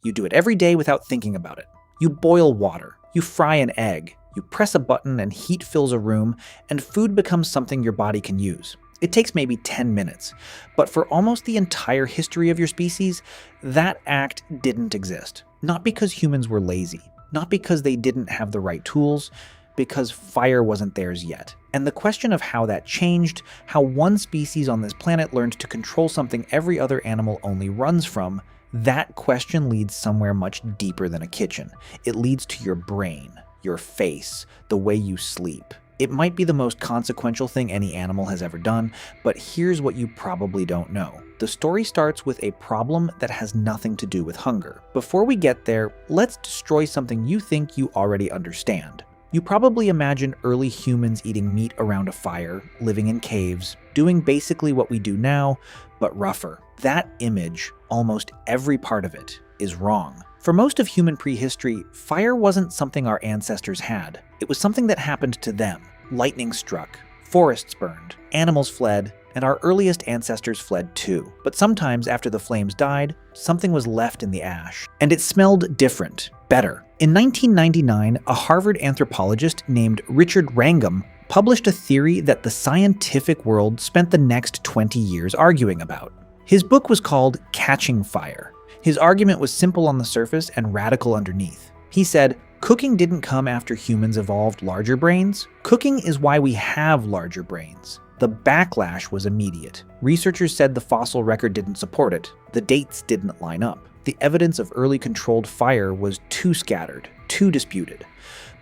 You do it every day without thinking about it. You boil water. You fry an egg. You press a button and heat fills a room, and food becomes something your body can use. It takes maybe 10 minutes, but for almost the entire history of your species, that act didn't exist. Not because humans were lazy, not because they didn't have the right tools, because fire wasn't theirs yet. And the question of how that changed, how one species on this planet learned to control something every other animal only runs from, that question leads somewhere much deeper than a kitchen. It leads to your brain, your face, the way you sleep. It might be the most consequential thing any animal has ever done, but here's what you probably don't know. The story starts with a problem that has nothing to do with hunger. Before we get there, let's destroy something you think you already understand. You probably imagine early humans eating meat around a fire, living in caves, doing basically what we do now, but rougher. That image, almost every part of it, is wrong. For most of human prehistory, fire wasn't something our ancestors had. It was something that happened to them. Lightning struck, forests burned, animals fled, and our earliest ancestors fled too. But sometimes after the flames died, something was left in the ash. And it smelled different, better. In 1999, a Harvard anthropologist named Richard Wrangham published a theory that the scientific world spent the next 20 years arguing about. His book was called Catching Fire. His argument was simple on the surface and radical underneath. He said, cooking didn't come after humans evolved larger brains. Cooking is why we have larger brains. The backlash was immediate. Researchers said the fossil record didn't support it. The dates didn't line up. The evidence of early controlled fire was too scattered, too disputed.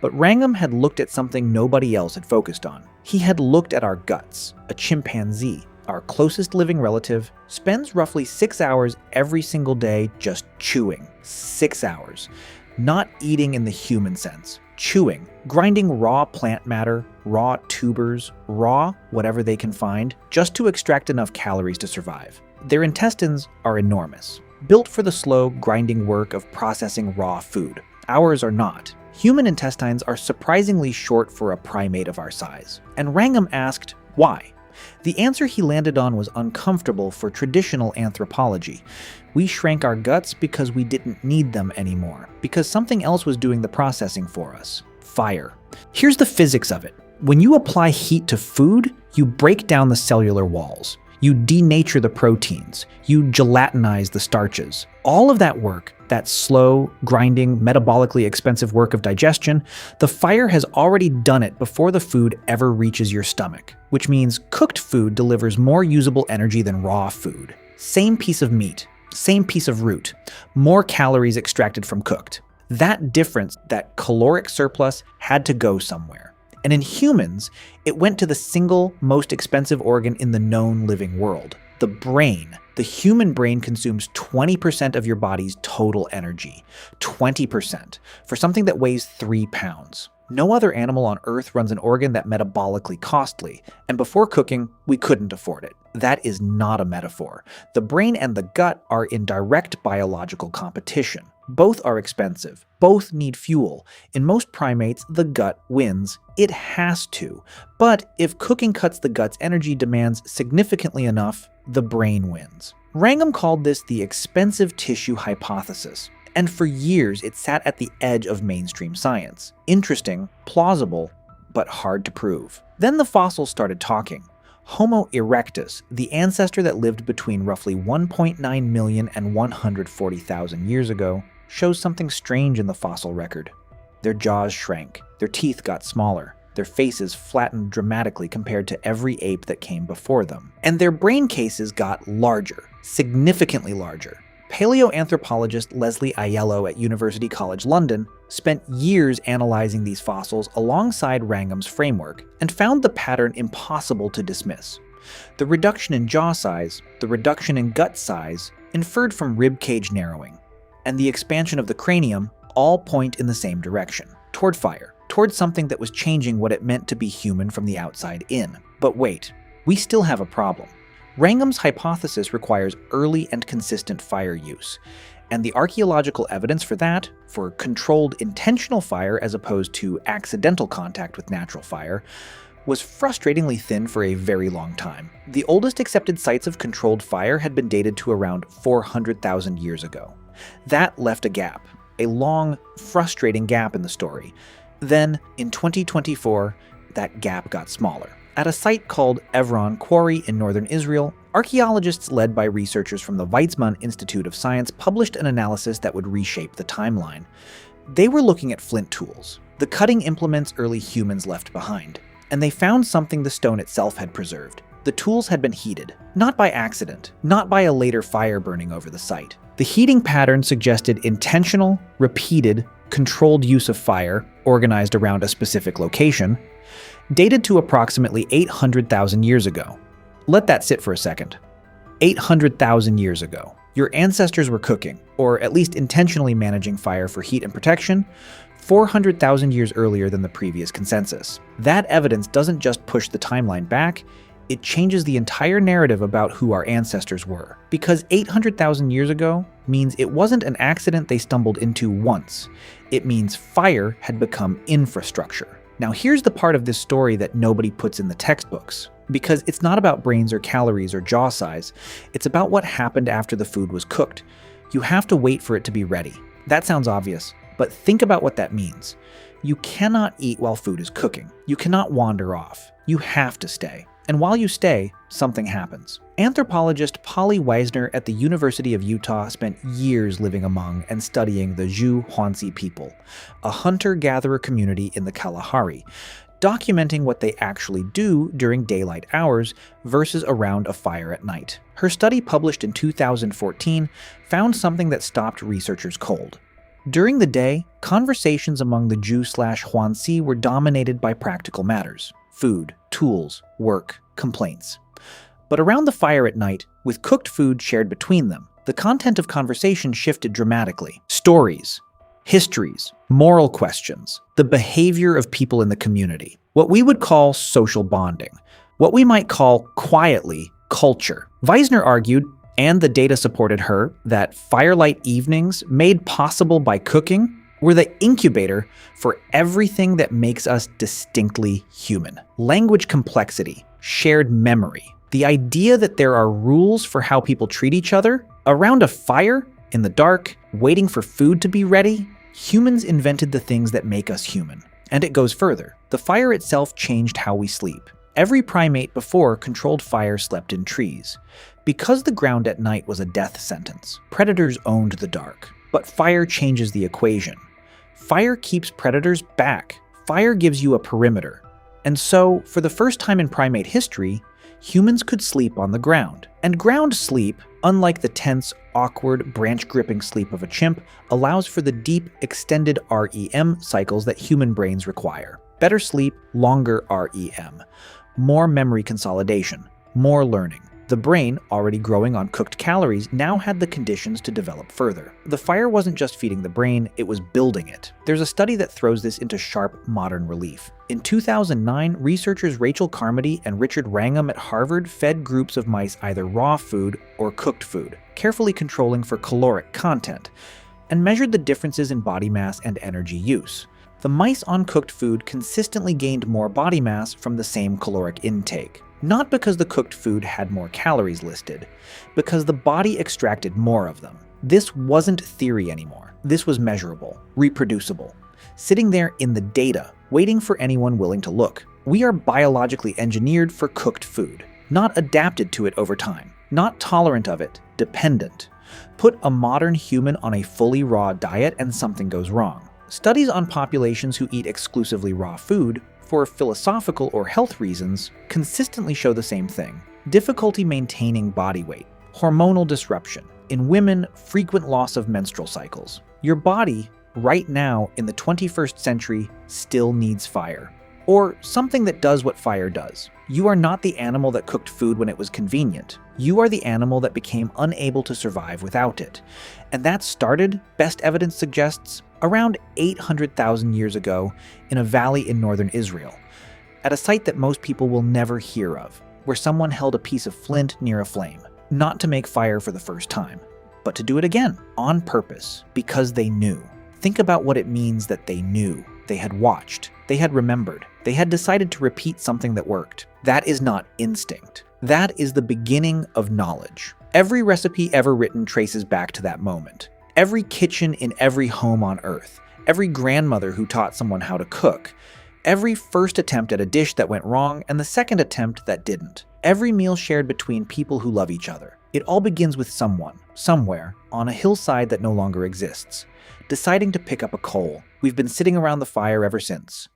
But Wrangham had looked at something nobody else had focused on. He had looked at our guts. A chimpanzee, our closest living relative, spends roughly 6 hours every single day just chewing. 6 hours. Not eating in the human sense. Chewing. Grinding raw plant matter, raw tubers, raw whatever they can find, just to extract enough calories to survive. Their intestines are enormous. Built for the slow, grinding work of processing raw food. Ours are not. Human intestines are surprisingly short for a primate of our size. And Wrangham asked, why? The answer he landed on was uncomfortable for traditional anthropology. We shrank our guts because we didn't need them anymore, because something else was doing the processing for us. Fire. Here's the physics of it. When you apply heat to food, you break down the cellular walls. You denature the proteins. You gelatinize the starches. All of that work, that slow, grinding, metabolically expensive work of digestion, the fire has already done it before the food ever reaches your stomach, which means cooked food delivers more usable energy than raw food. Same piece of meat, same piece of root, more calories extracted from cooked. That difference, that caloric surplus, had to go somewhere. And in humans, it went to the single most expensive organ in the known living world, the brain. The human brain consumes 20% of your body's total energy. 20%. For something that weighs 3 pounds. No other animal on Earth runs an organ that metabolically costly, and before cooking, we couldn't afford it. That is not a metaphor. The brain and the gut are in direct biological competition. Both are expensive. Both need fuel. In most primates, the gut wins. It has to. But if cooking cuts the gut's energy demands significantly enough, the brain wins. Wrangham called this the expensive tissue hypothesis. And for years, it sat at the edge of mainstream science. Interesting, plausible, but hard to prove. Then the fossils started talking. Homo erectus, the ancestor that lived between roughly 1.9 million and 140,000 years ago, shows something strange in the fossil record. Their jaws shrank, their teeth got smaller, their faces flattened dramatically compared to every ape that came before them. And their brain cases got larger, significantly larger. Paleoanthropologist Leslie Aiello at University College London spent years analyzing these fossils alongside Wrangham's framework and found the pattern impossible to dismiss. The reduction in jaw size, the reduction in gut size, inferred from rib cage narrowing, and the expansion of the cranium all point in the same direction, toward fire, toward something that was changing what it meant to be human from the outside in. But wait, we still have a problem. Wrangham's hypothesis requires early and consistent fire use, and the archaeological evidence for that, for controlled intentional fire as opposed to accidental contact with natural fire, was frustratingly thin for a very long time. The oldest accepted sites of controlled fire had been dated to around 400,000 years ago. That left a gap, a long, frustrating gap in the story. Then, in 2024, that gap got smaller. At a site called Evron Quarry in northern Israel, archaeologists led by researchers from the Weizmann Institute of Science published an analysis that would reshape the timeline. They were looking at flint tools, the cutting implements early humans left behind, and they found something the stone itself had preserved. The tools had been heated, not by accident, not by a later fire burning over the site. The heating pattern suggested intentional, repeated, controlled use of fire, organized around a specific location, dated to approximately 800,000 years ago. Let that sit for a second. 800,000 years ago, your ancestors were cooking, or at least intentionally managing fire for heat and protection, 400,000 years earlier than the previous consensus. That evidence doesn't just push the timeline back, it changes the entire narrative about who our ancestors were. Because 800,000 years ago means it wasn't an accident they stumbled into once. It means fire had become infrastructure. Now here's the part of this story that nobody puts in the textbooks. Because it's not about brains or calories or jaw size, it's about what happened after the food was cooked. You have to wait for it to be ready. That sounds obvious, but think about what that means. You cannot eat while food is cooking. You cannot wander off. You have to stay. And while you stay, something happens. Anthropologist Polly Weisner at the University of Utah spent years living among and studying the Zhu-Huanzi people, a hunter-gatherer community in the Kalahari, documenting what they actually do during daylight hours versus around a fire at night. Her study, published in 2014, found something that stopped researchers cold. During the day, conversations among the Zhu/Huanzi were dominated by practical matters: food, tools, work, complaints. But around the fire at night, with cooked food shared between them, the content of conversation shifted dramatically. Stories, histories, moral questions, the behavior of people in the community, what we would call social bonding, what we might call quietly culture. Weisner argued, and the data supported her, that firelight evenings, made possible by cooking, were the incubator for everything that makes us distinctly human. Language complexity, shared memory, the idea that there are rules for how people treat each other. Around a fire, in the dark, waiting for food to be ready, humans invented the things that make us human. And it goes further. The fire itself changed how we sleep. Every primate before controlled fire slept in trees. Because the ground at night was a death sentence, predators owned the dark. But fire changes the equation. Fire keeps predators back. Fire gives you a perimeter. And so, for the first time in primate history, humans could sleep on the ground. And ground sleep, unlike the tense, awkward, branch-gripping sleep of a chimp, allows for the deep, extended REM cycles that human brains require. Better sleep, longer REM. More memory consolidation, more learning. The brain, already growing on cooked calories, now had the conditions to develop further. The fire wasn't just feeding the brain, it was building it. There's a study that throws this into sharp, modern relief. In 2009, researchers Rachel Carmody and Richard Wrangham at Harvard fed groups of mice either raw food or cooked food, carefully controlling for caloric content, and measured the differences in body mass and energy use. The mice on cooked food consistently gained more body mass from the same caloric intake. Not because the cooked food had more calories listed, because the body extracted more of them. This wasn't theory anymore. This was measurable, reproducible, sitting there in the data, waiting for anyone willing to look. We are biologically engineered for cooked food, not adapted to it over time, not tolerant of it, dependent. Put a modern human on a fully raw diet and something goes wrong. Studies on populations who eat exclusively raw food, for philosophical or health reasons, consistently show the same thing. Difficulty maintaining body weight, hormonal disruption, in women, frequent loss of menstrual cycles. Your body, right now in the 21st century, still needs fire. Or something that does what fire does. You are not the animal that cooked food when it was convenient. You are the animal that became unable to survive without it. And that started, best evidence suggests, around 800,000 years ago in a valley in northern Israel, at a site that most people will never hear of, where someone held a piece of flint near a flame, not to make fire for the first time, but to do it again, on purpose, because they knew. Think about what it means that they knew, they had watched, they had remembered, they had decided to repeat something that worked. That is not instinct. That is the beginning of knowledge. Every recipe ever written traces back to that moment. Every kitchen in every home on Earth, every grandmother who taught someone how to cook, every first attempt at a dish that went wrong and the second attempt that didn't. Every meal shared between people who love each other. It all begins with someone, somewhere, on a hillside that no longer exists, deciding to pick up a coal. We've been sitting around the fire ever since,